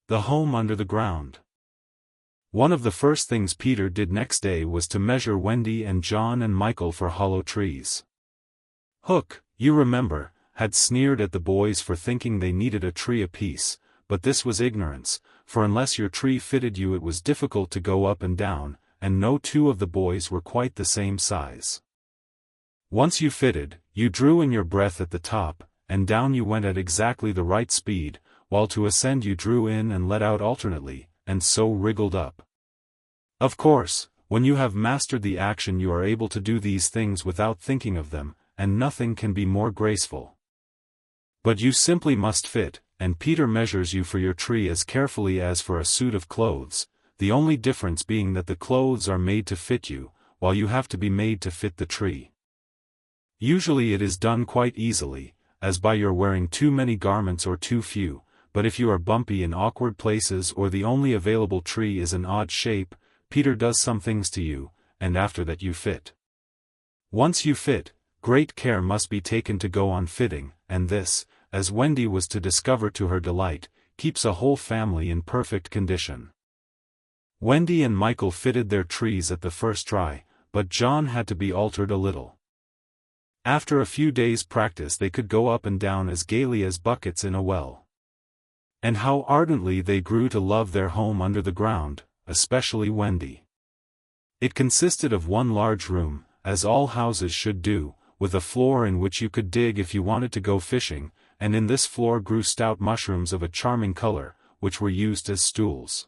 The home under the ground. One of the first things Peter did next day was to measure Wendy and John and Michael for hollow trees. Hook, you remember, had sneered at the boys for thinking they needed a tree apiece, but this was ignorance, for unless your tree fitted you it was difficult to go up and down, and no two of the boys were quite the same size. Once you fitted, you drew in your breath at the top, and down you went at exactly the right speed, while to ascend you drew in and let out alternately, and so wriggled up. Of course, when you have mastered the action you are able to do these things without thinking of them, and nothing can be more graceful. But you simply must fit, and Peter measures you for your tree as carefully as for a suit of clothes, the only difference being that the clothes are made to fit you, while you have to be made to fit the tree. Usually it is done quite easily, as by your wearing too many garments or too few, but if you are bumpy in awkward places or the only available tree is an odd shape, Peter does some things to you, and after that you fit. Once you fit, great care must be taken to go on fitting, and this, as Wendy was to discover to her delight, keeps a whole family in perfect condition. Wendy and Michael fitted their trees at the first try, but John had to be altered a little. After a few days' practice they could go up and down as gaily as buckets in a well. And how ardently they grew to love their home under the ground, especially Wendy. It consisted of one large room, as all houses should do, with a floor in which you could dig if you wanted to go fishing, and in this floor grew stout mushrooms of a charming color, which were used as stools.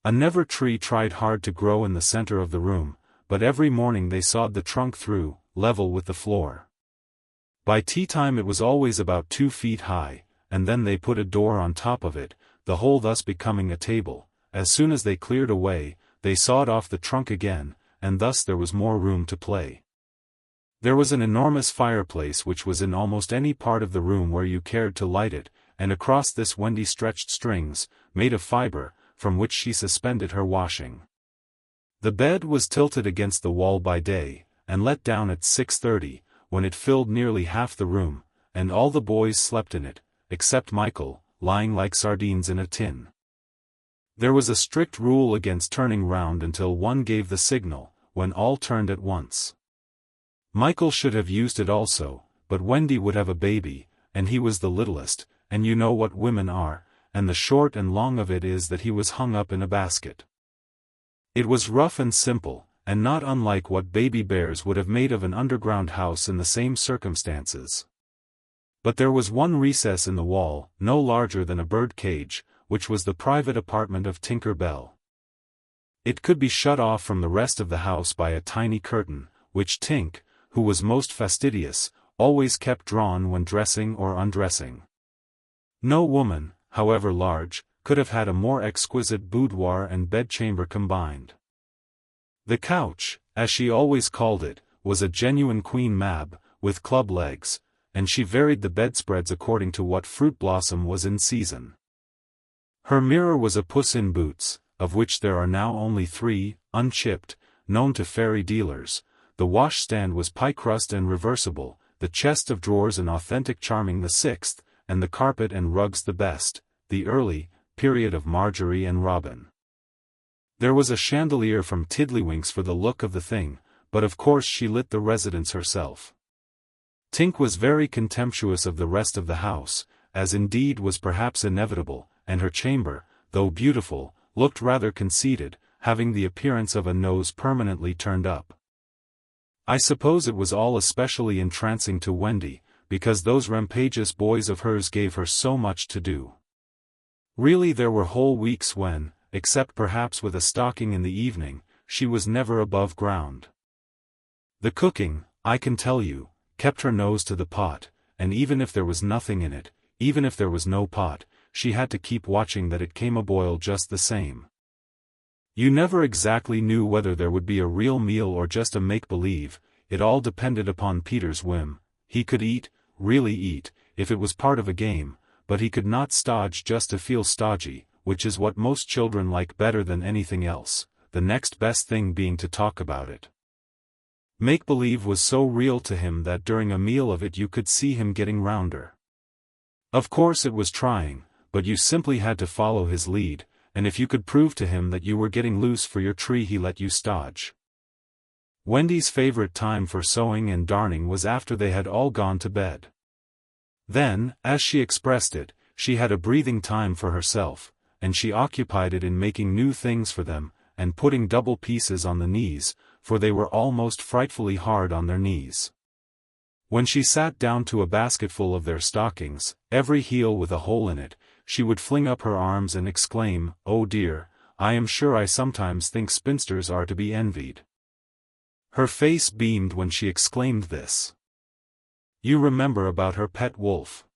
A never tree tried hard to grow in the center of the room, but every morning they sawed the trunk through, level with the floor. By tea time it was always about 2 feet high, and then they put a door on top of it, the whole thus becoming a table. As soon as they cleared away, they sawed off the trunk again, and thus there was more room to play. There was an enormous fireplace which was in almost any part of the room where you cared to light it, and across this Wendy stretched strings, made of fiber, from which she suspended her washing. The bed was tilted against the wall by day, and let down at 6:30, when it filled nearly half the room, and all the boys slept in it, except Michael, lying like sardines in a tin. There was a strict rule against turning round until one gave the signal, when all turned at once. Michael should have used it also, but Wendy would have a baby, and he was the littlest, and you know what women are, and the short and long of it is that he was hung up in a basket. It was rough and simple, and not unlike what baby bears would have made of an underground house in the same circumstances. But there was one recess in the wall, no larger than a bird cage, which was the private apartment of Tinker Bell. It could be shut off from the rest of the house by a tiny curtain, which Tink, who was most fastidious, always kept drawn when dressing or undressing. No woman, however large, could have had a more exquisite boudoir and bedchamber combined. The couch, as she always called it, was a genuine Queen Mab, with club legs, and she varied the bedspreads according to what fruit blossom was in season. Her mirror was a Puss in Boots, of which there are now only 3, unchipped, known to fairy dealers. The washstand was pie crust and reversible, the chest of drawers an authentic Charming the 6th, and the carpet and rugs the best, the early period of Marjorie and Robin. There was a chandelier from Tiddlywinks for the look of the thing, but of course she lit the residence herself. Tink was very contemptuous of the rest of the house, as indeed was perhaps inevitable, and her chamber, though beautiful, looked rather conceited, having the appearance of a nose permanently turned up. I suppose it was all especially entrancing to Wendy, because those rampageous boys of hers gave her so much to do. Really there were whole weeks when, except perhaps with a stocking in the evening, she was never above ground. The cooking, I can tell you, kept her nose to the pot, and even if there was nothing in it, even if there was no pot, she had to keep watching that it came a-boil just the same. You never exactly knew whether there would be a real meal or just a make-believe. It all depended upon Peter's whim. He could eat, really eat, if it was part of a game, but he could not stodge just to feel stodgy, which is what most children like better than anything else, the next best thing being to talk about it. Make-believe was so real to him that during a meal of it you could see him getting rounder. Of course it was trying, but you simply had to follow his lead, and if you could prove to him that you were getting loose for your tree he let you stodge. Wendy's favorite time for sewing and darning was after they had all gone to bed. Then, as she expressed it, she had a breathing time for herself, and she occupied it in making new things for them, and putting double pieces on the knees, for they were almost frightfully hard on their knees. When she sat down to a basketful of their stockings, every heel with a hole in it, she would fling up her arms and exclaim, "Oh dear, I am sure I sometimes think spinsters are to be envied." Her face beamed when she exclaimed this. You remember about her pet wolf?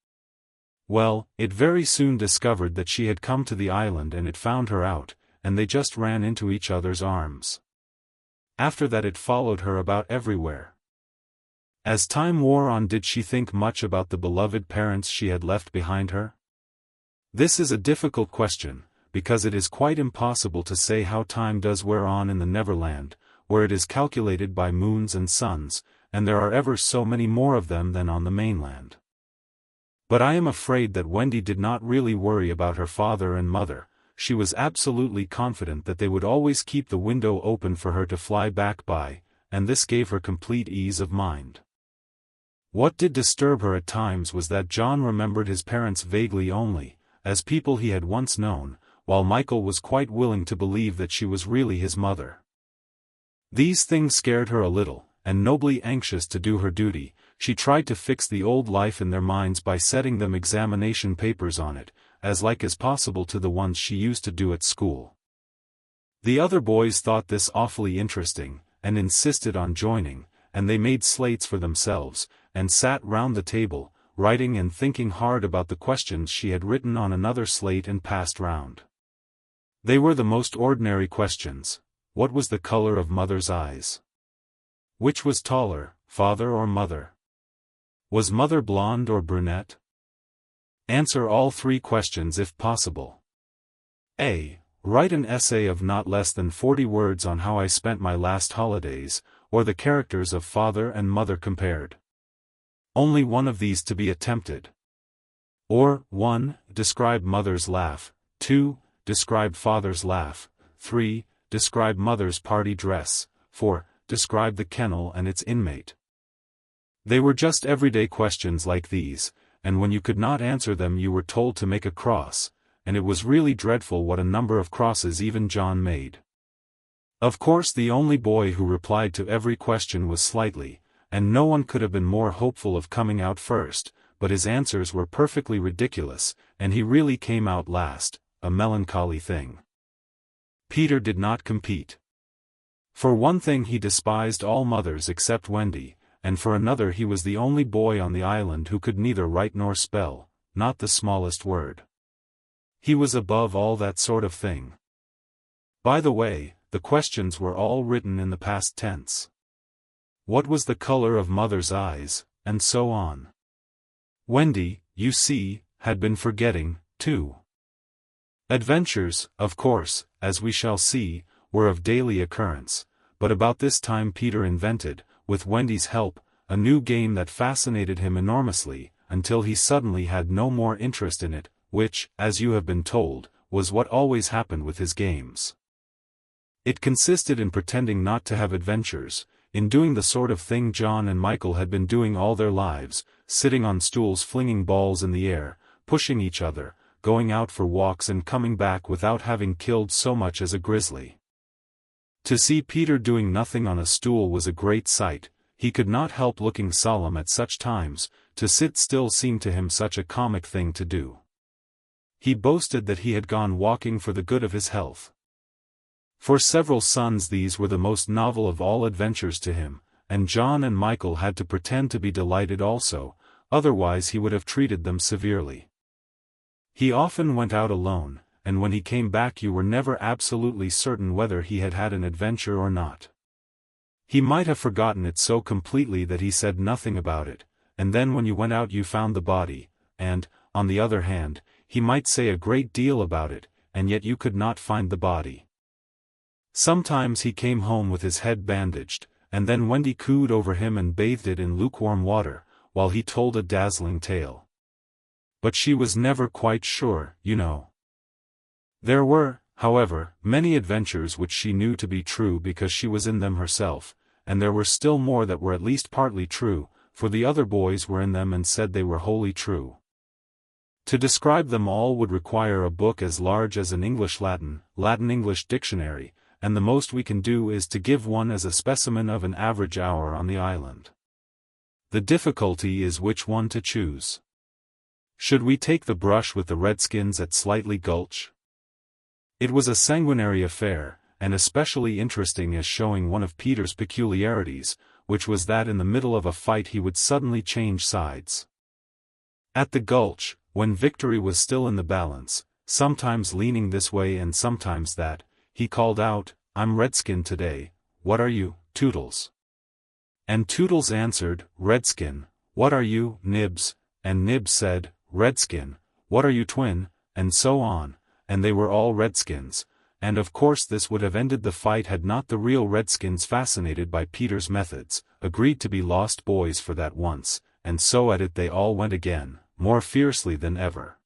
Well, it very soon discovered that she had come to the island and it found her out, and they just ran into each other's arms. After that it followed her about everywhere. As time wore on, did she think much about the beloved parents she had left behind her? This is a difficult question, because it is quite impossible to say how time does wear on in the Neverland, where it is calculated by moons and suns, and there are ever so many more of them than on the mainland. But I am afraid that Wendy did not really worry about her father and mother. She was absolutely confident that they would always keep the window open for her to fly back by, and this gave her complete ease of mind. What did disturb her at times was that John remembered his parents vaguely only, as people he had once known, while Michael was quite willing to believe that she was really his mother. These things scared her a little, and nobly anxious to do her duty, she tried to fix the old life in their minds by setting them examination papers on it, as like as possible to the ones she used to do at school. The other boys thought this awfully interesting, and insisted on joining, and they made slates for themselves, and sat round the table, writing and thinking hard about the questions she had written on another slate and passed round. They were the most ordinary questions. What was the color of mother's eyes? Which was taller, father or mother? Was mother blonde or brunette? Answer all three questions if possible. A. Write an essay of not less than 40 words on how I spent my last holidays, or the characters of father and mother compared. Only one of these to be attempted. Or, 1. Describe mother's laugh, 2. Describe father's laugh, 3. Describe mother's party dress, 4. Describe the kennel and its inmate. They were just everyday questions like these, and when you could not answer them you were told to make a cross, and it was really dreadful what a number of crosses even John made. Of course the only boy who replied to every question was Slightly, and no one could have been more hopeful of coming out first, but his answers were perfectly ridiculous, and he really came out last, a melancholy thing. Peter did not compete. For one thing he despised all mothers except Wendy, and for another he was the only boy on the island who could neither write nor spell, not the smallest word. He was above all that sort of thing. By the way, the questions were all written in the past tense. What was the color of mother's eyes, and so on. Wendy, you see, had been forgetting, too. Adventures, of course, as we shall see, were of daily occurrence, but about this time Peter invented, with Wendy's help, a new game that fascinated him enormously, until he suddenly had no more interest in it, which, as you have been told, was what always happened with his games. It consisted in pretending not to have adventures, in doing the sort of thing John and Michael had been doing all their lives, sitting on stools flinging balls in the air, pushing each other, going out for walks and coming back without having killed so much as a grizzly. To see Peter doing nothing on a stool was a great sight. He could not help looking solemn at such times. To sit still seemed to him such a comic thing to do. He boasted that he had gone walking for the good of his health. For several suns these were the most novel of all adventures to him, and John and Michael had to pretend to be delighted also, otherwise he would have treated them severely. He often went out alone, and when he came back you were never absolutely certain whether he had had an adventure or not. He might have forgotten it so completely that he said nothing about it, and then when you went out you found the body, and, on the other hand, he might say a great deal about it, and yet you could not find the body. Sometimes he came home with his head bandaged, and then Wendy cooed over him and bathed it in lukewarm water, while he told a dazzling tale. But she was never quite sure, you know. There were, however, many adventures which she knew to be true because she was in them herself, and there were still more that were at least partly true, for the other boys were in them and said they were wholly true. To describe them all would require a book as large as an Latin-English dictionary, and the most we can do is to give one as a specimen of an average hour on the island. The difficulty is which one to choose. Should we take the brush with the Redskins at Slightly Gulch? It was a sanguinary affair, and especially interesting as showing one of Peter's peculiarities, which was that in the middle of a fight he would suddenly change sides. At the Gulch, when victory was still in the balance, sometimes leaning this way and sometimes that, he called out, "I'm Redskin today, what are you, Toodles?" And Toodles answered, "Redskin, what are you, Nibs?" And Nibs said, "Redskin, what are you, Twin?" and so on, and they were all Redskins, and of course this would have ended the fight had not the real Redskins, fascinated by Peter's methods, agreed to be lost boys for that once, and so at it they all went again, more fiercely than ever.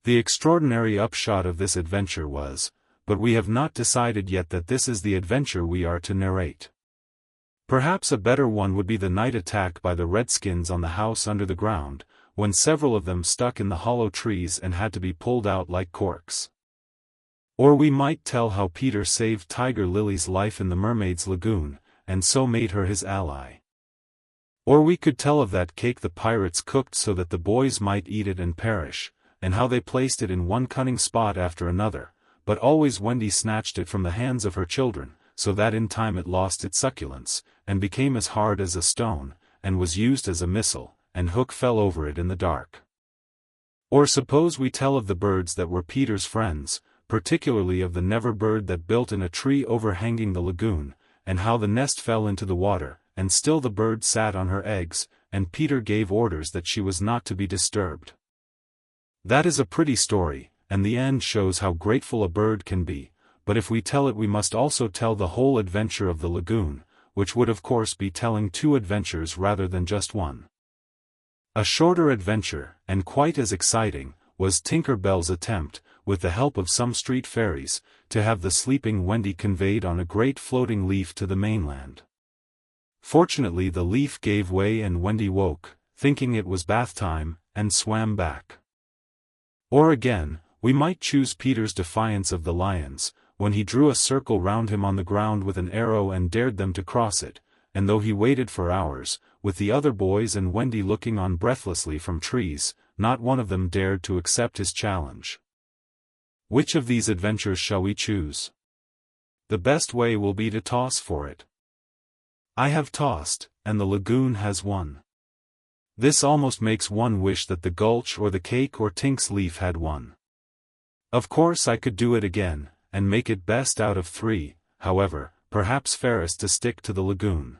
The extraordinary upshot of this adventure was, but we have not decided yet that this is the adventure we are to narrate. Perhaps a better one would be the night attack by the Redskins on the house under the ground, when several of them stuck in the hollow trees and had to be pulled out like corks. Or we might tell how Peter saved Tiger Lily's life in the Mermaid's Lagoon, and so made her his ally. Or we could tell of that cake the pirates cooked so that the boys might eat it and perish, and how they placed it in one cunning spot after another, but always Wendy snatched it from the hands of her children, so that in time it lost its succulence, and became as hard as a stone, and was used as a missile, and Hook fell over it in the dark. Or suppose we tell of the birds that were Peter's friends, particularly of the never bird that built in a tree overhanging the lagoon, and how the nest fell into the water, and still the bird sat on her eggs, and Peter gave orders that she was not to be disturbed. That is a pretty story, and the end shows how grateful a bird can be, but if we tell it we must also tell the whole adventure of the lagoon, which would of course be telling two adventures rather than just one. A shorter adventure, and quite as exciting, was Tinker Bell's attempt, with the help of some street fairies, to have the sleeping Wendy conveyed on a great floating leaf to the mainland. Fortunately the leaf gave way and Wendy woke, thinking it was bath time, and swam back. Or again, we might choose Peter's defiance of the lions, when he drew a circle round him on the ground with an arrow and dared them to cross it, and though he waited for hours, with the other boys and Wendy looking on breathlessly from trees, not one of them dared to accept his challenge. Which of these adventures shall we choose? The best way will be to toss for it. I have tossed, and the lagoon has won. This almost makes one wish that the Gulch or the cake or Tink's leaf had won. Of course I could do it again, and make it best out of three, however, perhaps fairest to stick to the lagoon.